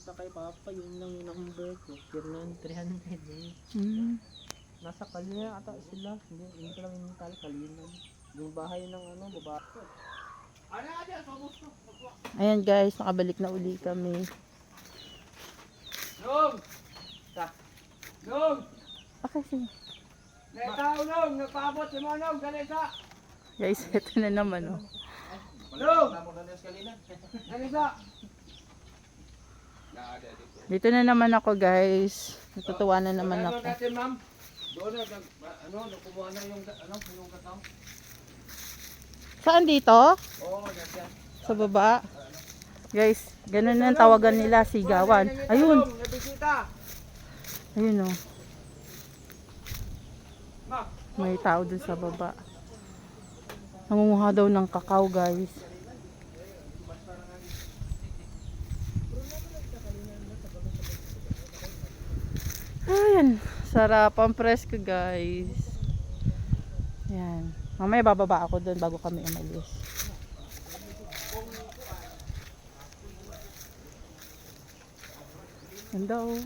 sa kay Papa, yun lang yung number ko. Pero noon 300 eh. Nasa Kalina ata sila. Hindi ko lang inintal, Kalinan. Yung bahay ng ano, baba. Ayan guys, nakabalik na uli kami. Nung! Nung! Okay, sige. Nagtao nung! Nagpaabot si Manong! Galisa! Guys, ito na naman oh. Nung! Galisa! Dito na naman ako guys. Natutuwa na naman Ano ako. natin, ma'am? Doon na, kumuha na yung katao. Saan dito? Oo, yan. Sa baba. Guys, ganun ang tawagan nila, sigawan. Ayun. Nabisita! Ayun oh. Ma! May tao dun sa baba. Nangunguha daw ng kakao guys. Ayan. Sarap ang presko guys. Ayan. Mamaya bababa ako dun bago kami umalis. Ganda oh.